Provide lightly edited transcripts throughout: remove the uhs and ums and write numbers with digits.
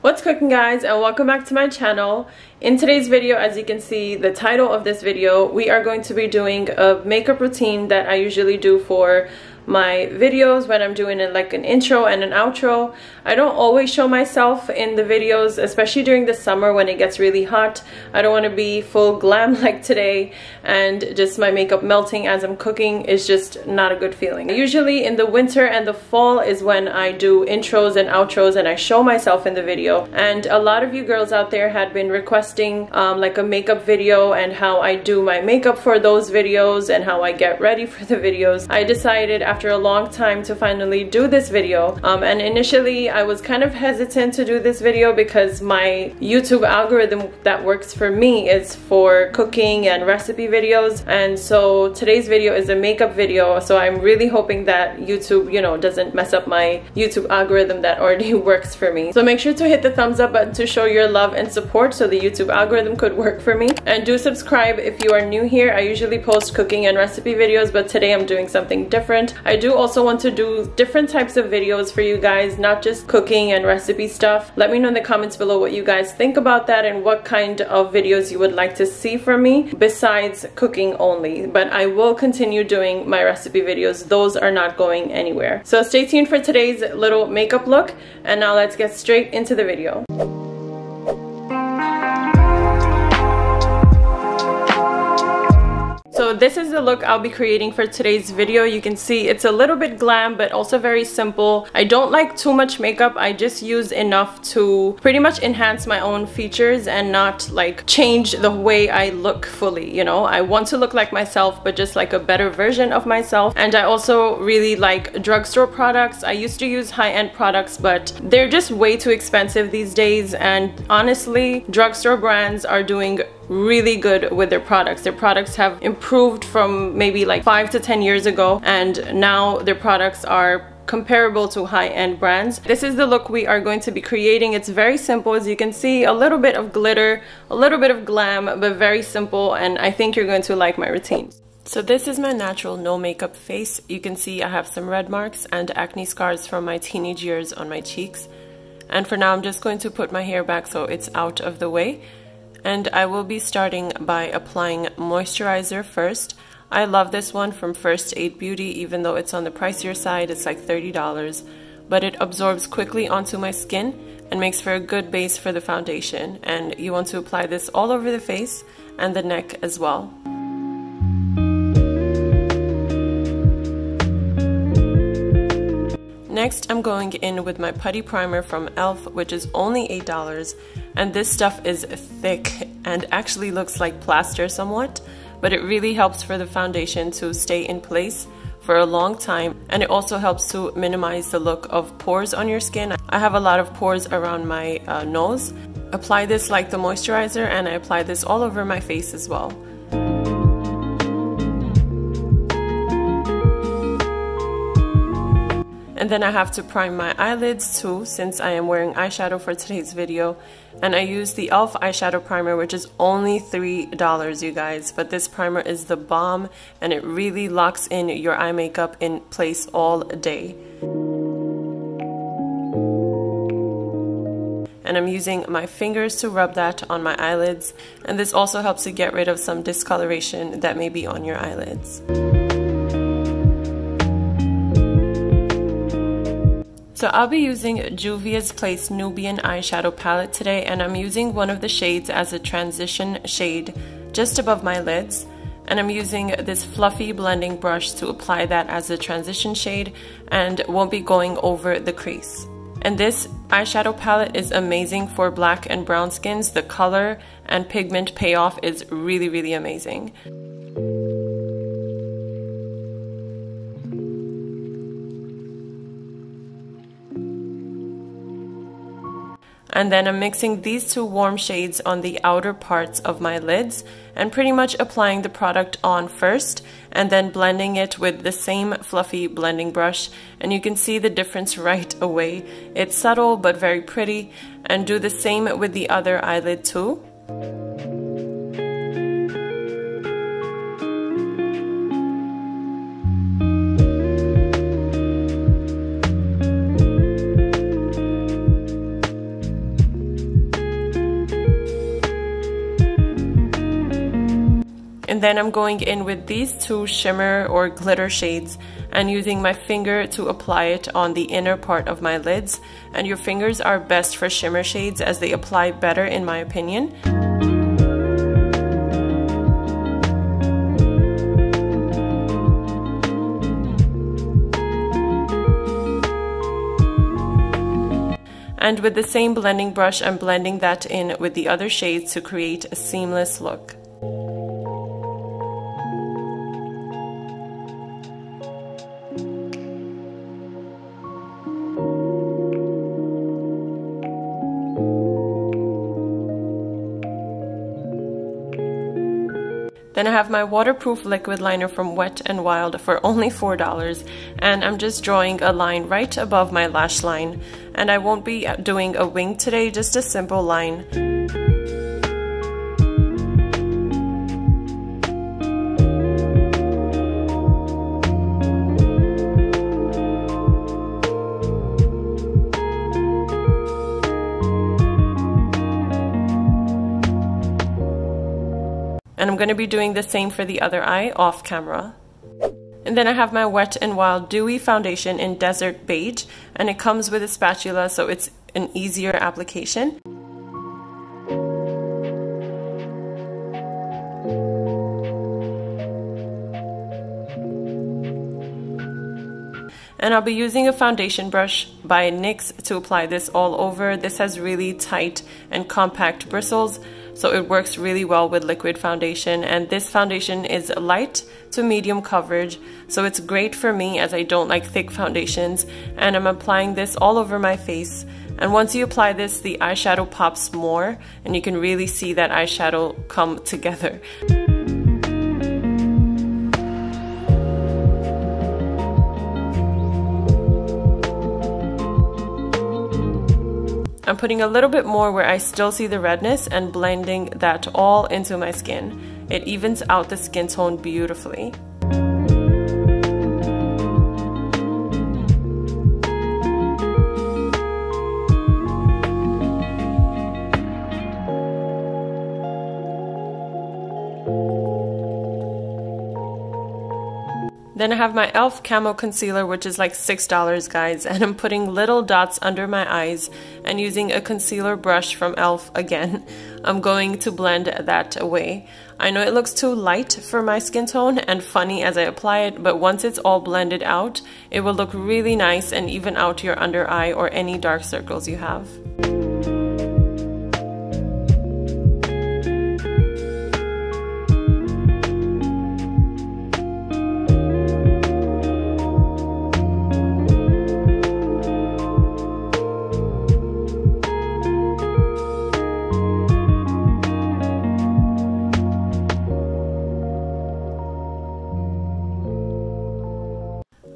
What's cooking, guys, and welcome back to my channel. In today's video, as you can see the title of this video, we are going to be doing a makeup routine that I usually do for my videos when I'm doing like an intro and an outro. I don't always show myself in the videos, especially during the summer when it gets really hot. I don't want to be full glam like today and just my makeup melting as I'm cooking is just not a good feeling. Usually in the winter and the fall is when I do intros and outros and I show myself in the video, and a lot of you girls out there had been requesting like a makeup video and how I do my makeup for those videos and how I get ready for the videos. I decided after a long time to finally do this video, and initially I was kind of hesitant to do this video because my YouTube algorithm that works for me is for cooking and recipe videos, and so today's video is a makeup video, so I'm really hoping that YouTube, you know, doesn't mess up my YouTube algorithm that already works for me. So make sure to hit the thumbs up button to show your love and support so the YouTube algorithm could work for me, and do subscribe if you are new here. I usually post cooking and recipe videos, but today I'm doing something different. I do also want to do different types of videos for you guys, not just cooking and recipe stuff. Let me know in the comments below what you guys think about that and what kind of videos you would like to see from me besides cooking only. But I will continue doing my recipe videos. Those are not going anywhere. So stay tuned for today's little makeup look, and now let's get straight into the video. So this is the look I'll be creating for today's video. You can see it's a little bit glam but also very simple. I don't like too much makeup. I just use enough to pretty much enhance my own features and not like change the way I look fully, you know. I want to look like myself but just like a better version of myself. And I also really like drugstore products. I used to use high-end products but they're just way too expensive these days, and honestly drugstore brands are doing really good with their products. Their products have improved from maybe like 5 to 10 years ago, and now their products are comparable to high-end brands. This is the look we are going to be creating. It's very simple, as you can see, a little bit of glitter, a little bit of glam, but very simple, and I think you're going to like my routine. So this is my natural no makeup face. You can see I have some red marks and acne scars from my teenage years on my cheeks. And for now I'm just going to put my hair back so it's out of the way. And I will be starting by applying moisturizer first. I love this one from First Aid Beauty, even though it's on the pricier side. It's like $30, but it absorbs quickly onto my skin and makes for a good base for the foundation. And you want to apply this all over the face and the neck as well. Next, I'm going in with my Putty Primer from e.l.f., which is only $8, and this stuff is thick and actually looks like plaster somewhat, but it really helps for the foundation to stay in place for a long time, and it also helps to minimize the look of pores on your skin. I have a lot of pores around my nose. Apply this like the moisturizer, and I apply this all over my face as well. And then I have to prime my eyelids too, since I am wearing eyeshadow for today's video. And I use the e.l.f. Eyeshadow Primer, which is only $3, you guys. But this primer is the bomb, and it really locks in your eye makeup in place all day. And I'm using my fingers to rub that on my eyelids. And this also helps to get rid of some discoloration that may be on your eyelids. So I'll be using Juvia's Place Nubian eyeshadow palette today, and I'm using one of the shades as a transition shade just above my lids. And I'm using this fluffy blending brush to apply that as a transition shade and won't be going over the crease. And this eyeshadow palette is amazing for black and brown skins. The color and pigment payoff is really, really amazing. And then I'm mixing these two warm shades on the outer parts of my lids and pretty much applying the product on first and then blending it with the same fluffy blending brush. And you can see the difference right away. It's subtle but very pretty. And do the same with the other eyelid too. And then I'm going in with these two shimmer or glitter shades and using my finger to apply it on the inner part of my lids. And your fingers are best for shimmer shades as they apply better in my opinion. And with the same blending brush, I'm blending that in with the other shades to create a seamless look. Then I have my waterproof liquid liner from Wet n Wild for only $4, and I'm just drawing a line right above my lash line. And I won't be doing a wing today, just a simple line. And I'm going to be doing the same for the other eye off camera. And then I have my Wet n Wild Dewy Foundation in Desert Beige, and it comes with a spatula, so it's an easier application. And I'll be using a foundation brush by NYX to apply this all over. This has really tight and compact bristles, so it works really well with liquid foundation. And this foundation is light to medium coverage, so it's great for me as I don't like thick foundations. And I'm applying this all over my face. And once you apply this, the eyeshadow pops more, and you can really see that eyeshadow come together. I'm putting a little bit more where I still see the redness and blending that all into my skin. It evens out the skin tone beautifully. Then I have my e.l.f. Camo Concealer, which is like $6, guys, and I'm putting little dots under my eyes and using a concealer brush from e.l.f. again. I'm going to blend that away. I know it looks too light for my skin tone and funny as I apply it, but once it's all blended out, it will look really nice and even out your under eye or any dark circles you have.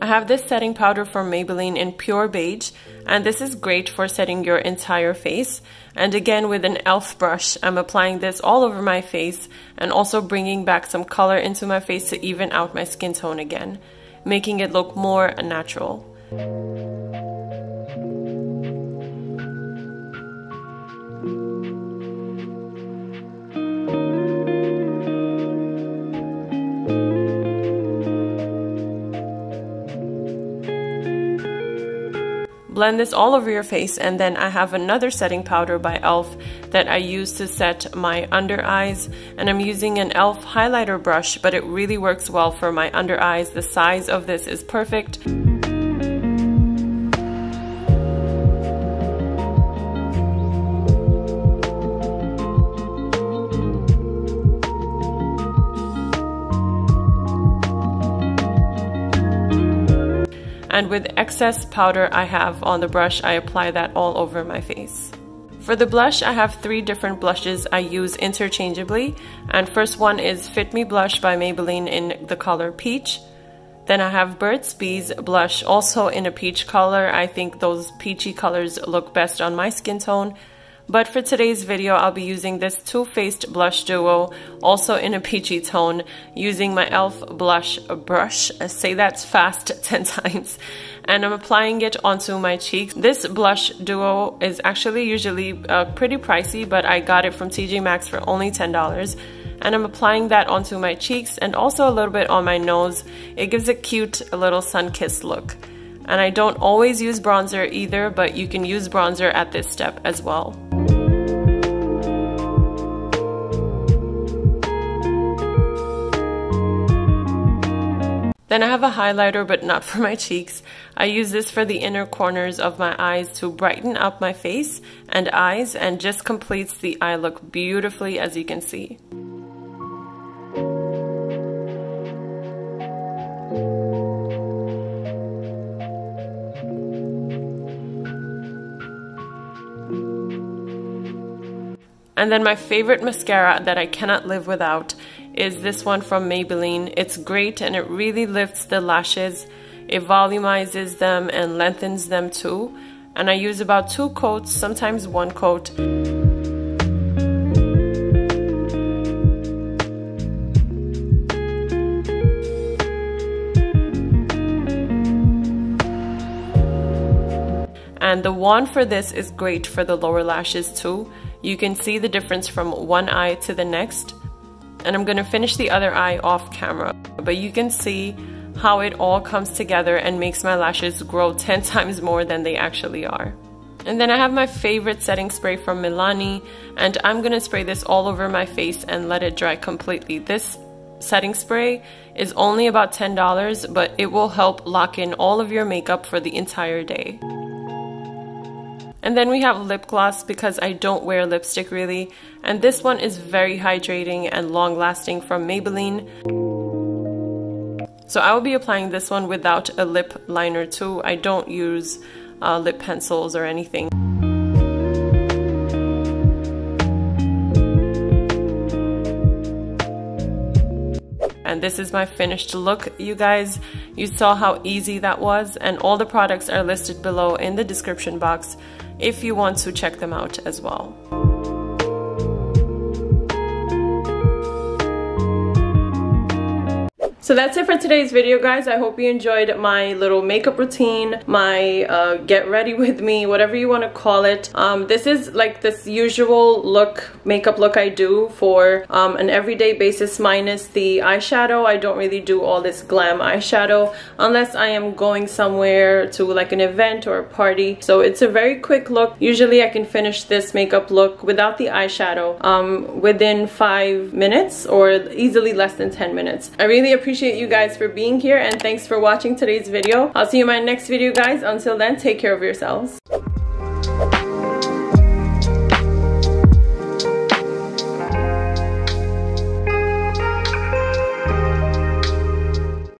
I have this setting powder from Maybelline in Pure Beige, and this is great for setting your entire face. And again, with an e.l.f. brush, I'm applying this all over my face and also bringing back some color into my face to even out my skin tone again, making it look more natural. Blend this all over your face, and then I have another setting powder by e.l.f. that I use to set my under eyes, and I'm using an e.l.f. highlighter brush, but it really works well for my under eyes. The size of this is perfect. And with excess powder I have on the brush, I apply that all over my face. For the blush, I have 3 different blushes I use interchangeably. And first one is Fit Me Blush by Maybelline in the color Peach. Then I have Burt's Bees blush, also in a peach color. I think those peachy colors look best on my skin tone. But for today's video, I'll be using this Too Faced blush duo, also in a peachy tone, using my e.l.f. blush brush. I say that fast 10 times. And I'm applying it onto my cheeks. This blush duo is actually usually pretty pricey, but I got it from TJ Maxx for only $10. and I'm applying that onto my cheeks and also a little bit on my nose. It gives a cute little sun-kissed look. And I don't always use bronzer either, but you can use bronzer at this step as well. Then I have a highlighter, but not for my cheeks. I use this for the inner corners of my eyes to brighten up my face and eyes, and just completes the eye look beautifully, as you can see. And then my favorite mascara that I cannot live without is this one from Maybelline. It's great and it really lifts the lashes. It volumizes them and lengthens them too. And I use about 2 coats, sometimes 1 coat. And the wand for this is great for the lower lashes too. You can see the difference from one eye to the next. And I'm gonna finish the other eye off camera. But you can see how it all comes together and makes my lashes grow 10 times more than they actually are. And then I have my favorite setting spray from Milani, and I'm gonna spray this all over my face and let it dry completely. This setting spray is only about $10, but it will help lock in all of your makeup for the entire day. And then we have lip gloss, because I don't wear lipstick really, and this one is very hydrating and long lasting from Maybelline. So I will be applying this one without a lip liner too. I don't use lip pencils or anything. And this is my finished look, you guys. You saw how easy that was, and all the products are listed below in the description box if you want to check them out as well. So that's it for today's video, guys. I hope you enjoyed my little makeup routine, my get ready with me, whatever you want to call it. This is like this usual makeup look I do for an everyday basis, minus the eyeshadow. I don't really do all this glam eyeshadow unless I am going somewhere to like an event or a party. So it's a very quick look. Usually I can finish this makeup look without the eyeshadow within 5 minutes, or easily less than 10 minutes. I really appreciate you guys for being here, and thanks for watching today's video. I'll see you in my next video, guys. Until then, take care of yourselves.